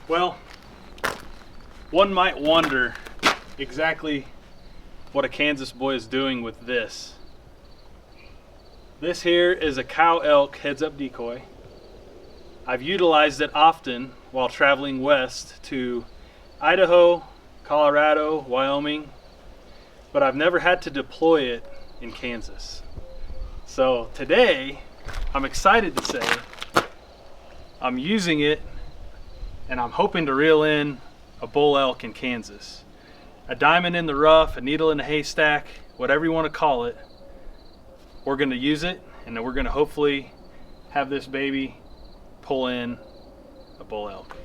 Well, one might wonder exactly what a Kansas boy is doing with this. This here is a cow elk heads-up decoy. I've utilized it often while traveling west to Idaho, Colorado, Wyoming, but I've never had to deploy it in Kansas. So today, I'm excited to say I'm using it and I'm hoping to reel in a bull elk in Kansas. A diamond in the rough, a needle in a haystack, whatever you want to call it. We're going to use it, and then we're going to hopefully have this baby pull in a bull elk.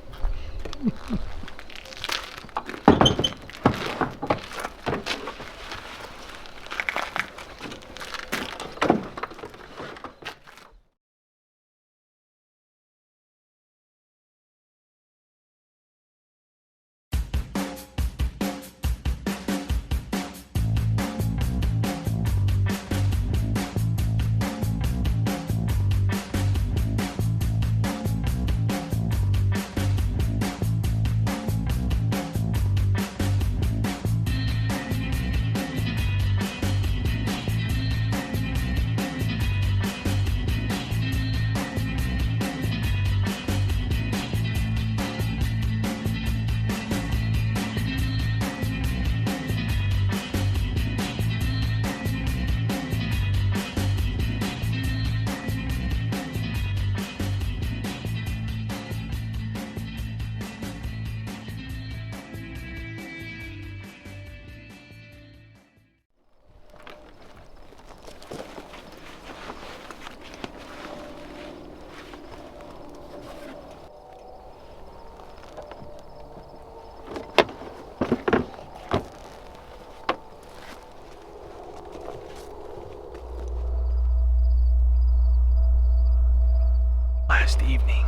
Last evening,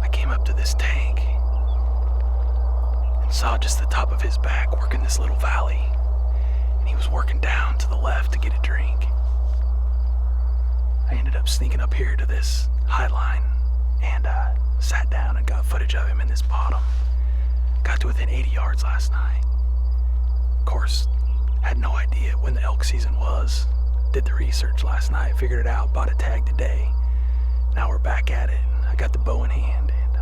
I came up to this tank and saw just the top of his back working this little valley, and he was working down to the left to get a drink. I ended up sneaking up here to this high line and sat down and got footage of him in this bottom. Got to within 80 yards last night. Of course, had no idea when the elk season was. Did the research last night, figured it out, bought a tag today. Now we're back at it. I got the bow in hand, and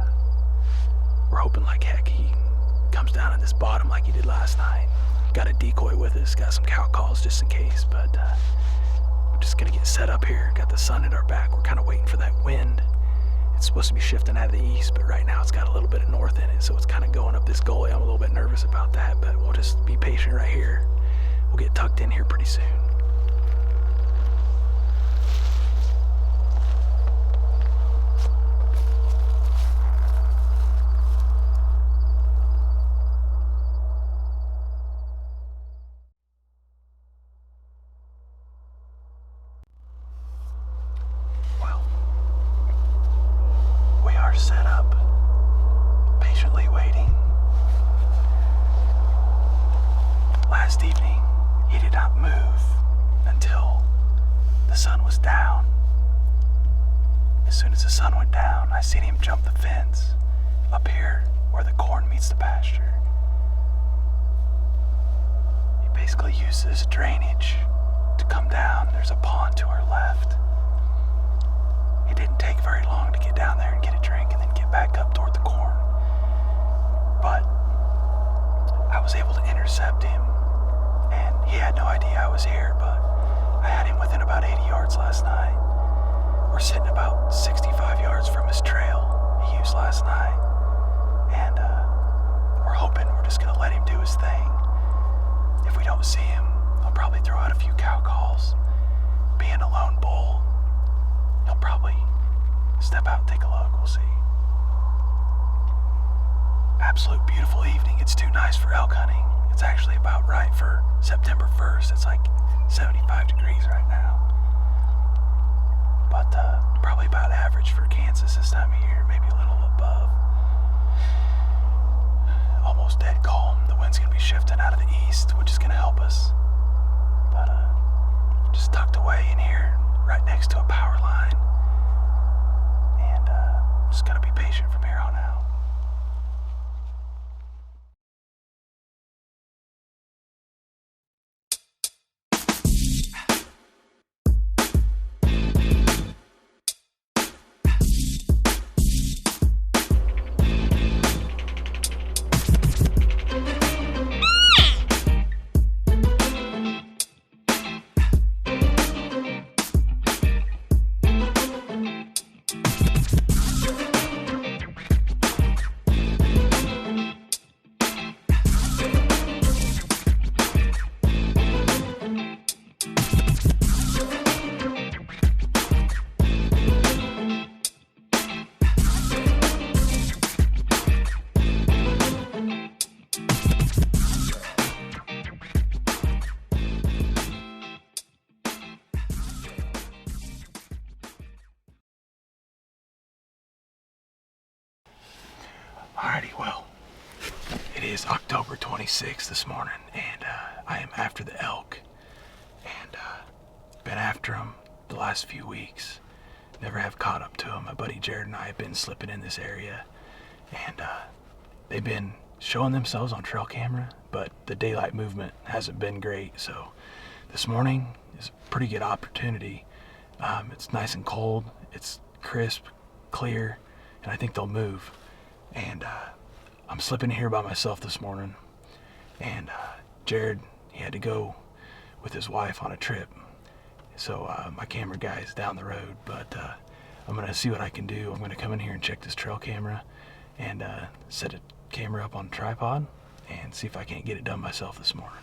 we're hoping like heck he comes down in this bottom like he did last night. Got a decoy with us, got some cow calls just in case, but we're just gonna get set up here. Got the sun at our back. We're kind of waiting for that wind. It's supposed to be shifting out of the east, but right now it's got a little bit of north in it, so it's kind of going up this gully. I'm a little bit nervous about that, but we'll just be patient right here. We'll get tucked in here pretty soon. Set up, patiently waiting. Last evening, he did not move until the sun was down. As soon as the sun went down, I seen him jump the fence up here where the corn meets the pasture. He basically uses drainage to come down. There's a pond to our left. It didn't take very long to get down there and get a drink and then get back up toward the corn. But I was able to intercept him, and he had no idea I was here, but I had him within about 80 yards last night. We're sitting about 65 yards from his trail he used last night, and we're hoping we're just going to let him do his thing. If we don't see him, I'll probably throw out a few cow calls. Being a lone bull, he'll probably step out and take a look. We'll see. Absolute beautiful evening. It's too nice for elk hunting. It's actually about right for September 1st. It's like 75 degrees right now. But probably about average for Kansas this time of year, maybe a little above. Almost dead calm. The wind's going to be shifting out of the east, which is going to help us. But just tucked away in here, right next to a power line. And just got to be patient for me. Alrighty, well, it is October 26th this morning, and I am after the elk, and been after them the last few weeks. Never have caught up to them. My buddy Jared and I have been slipping in this area, and they've been showing themselves on trail camera, but the daylight movement hasn't been great, so this morning is a pretty good opportunity. It's nice and cold, it's crisp, clear, and I think they'll move. And I'm slipping here by myself this morning, and Jared, he had to go with his wife on a trip, so my camera guy is down the road, but I'm gonna see what I can do. I'm gonna come in here and check this trail camera and set a camera up on a tripod and see if I can't get it done myself this morning.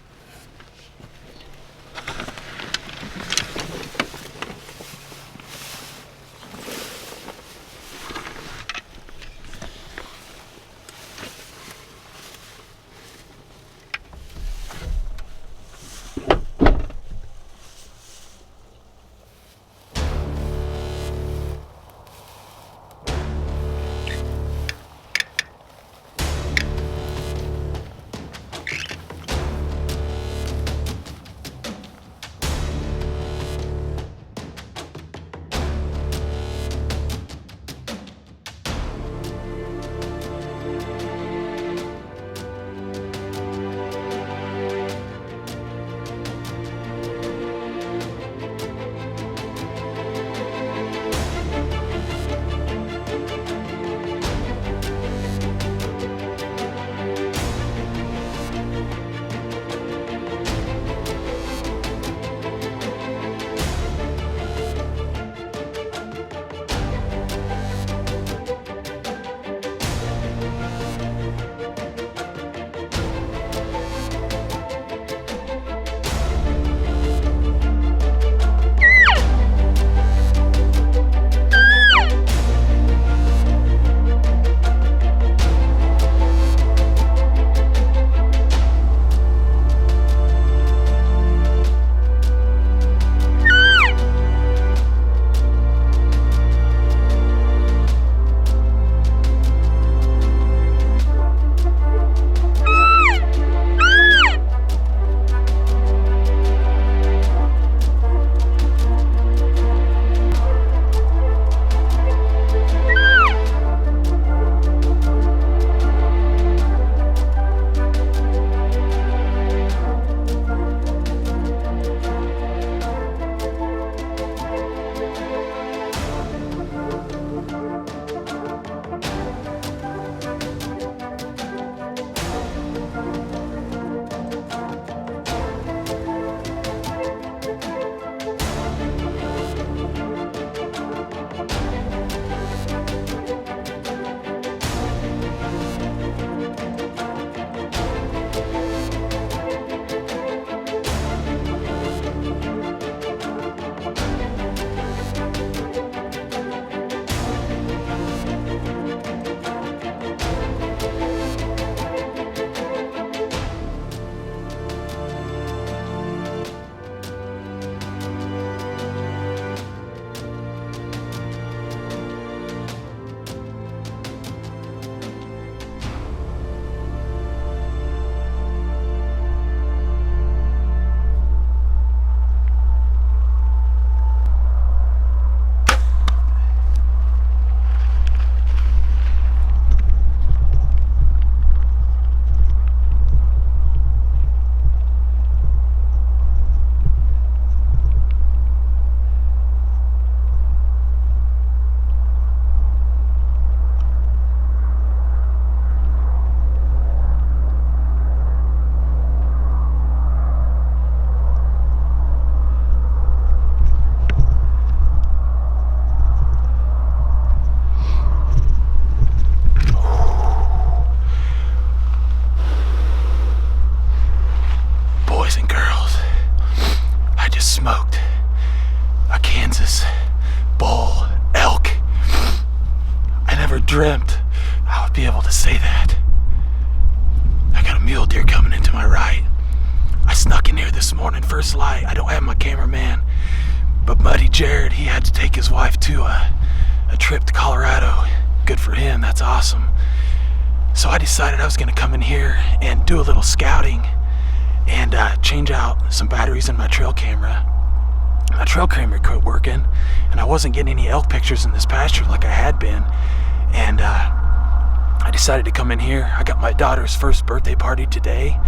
dreamt I would be able to say that. I got a mule deer coming into my right. I snuck in here this morning, first light. I don't have my cameraman, but Muddy Jared, he had to take his wife to a trip to Colorado. Good for him, that's awesome. So I decided I was gonna come in here and do a little scouting and change out some batteries in my trail camera. My trail camera quit working, and I wasn't getting any elk pictures in this pasture like I had been. And I decided to come in here. I got my daughter's first birthday party today.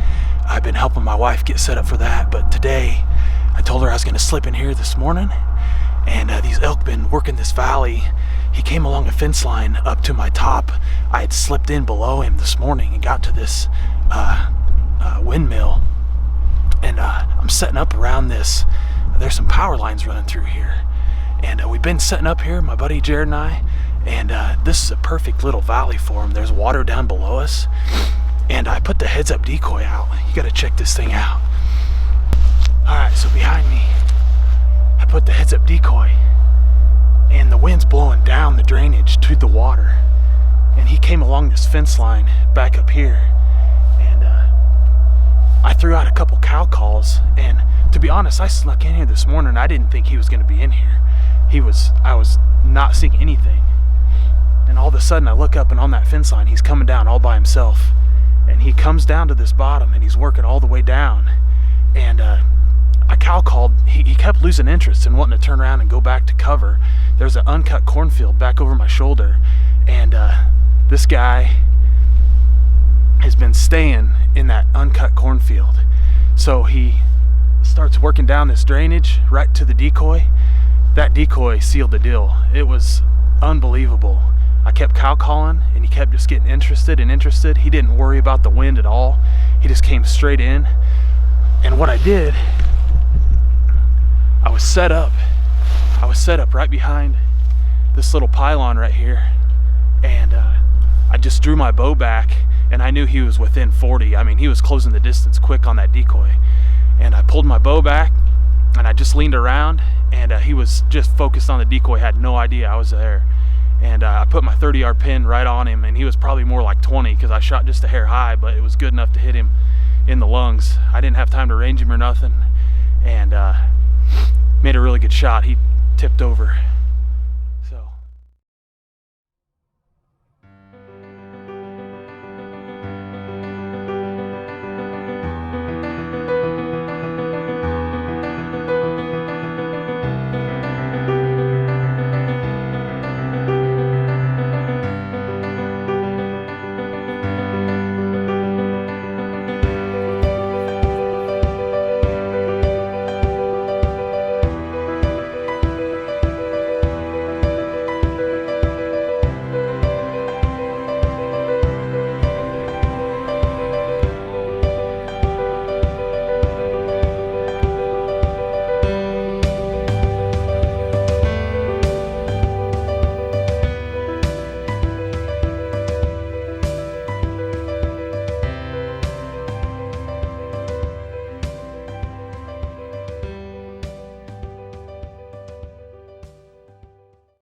I've been helping my wife get set up for that, but today I told her I was going to slip in here this morning, and these elk been working this valley. He came along a fence line up to my top. I had slipped in below him this morning and got to this windmill, and I'm setting up around this. There's some power lines running through here, and we've been setting up here, my buddy Jared and I, and this is a perfect little valley for him. There's water down below us, and I put the heads up decoy out. You gotta check this thing out. Alright, so behind me I put the heads up decoy, and the wind's blowing down the drainage to the water, and he came along this fence line back up here, and I threw out a couple cow calls, and to be honest, I snuck in here this morning. I didn't think he was going to be in here. I was not seeing anything, and all of a sudden I look up, and on that fence line he's coming down all by himself, and he comes down to this bottom, and he's working all the way down, and I cow called. He kept losing interest and wanting to turn around and go back to cover. There's an uncut cornfield back over my shoulder, and this guy has been staying in that uncut cornfield. So he starts working down this drainage right to the decoy. That decoy sealed the deal. It was unbelievable. I kept cow calling, and he kept just getting interested and interested. He didn't worry about the wind at all. He just came straight in. And what I did, I was set up right behind this little pylon right here, and I just drew my bow back, and I knew he was within 40. I mean, he was closing the distance quick on that decoy, and I pulled my bow back, and I just leaned around, and he was just focused on the decoy, had no idea I was there, and I put my 30-yard pin right on him, and he was probably more like 20 because I shot just a hair high, but it was good enough to hit him in the lungs. I didn't have time to range him or nothing, and made a really good shot. He tipped over.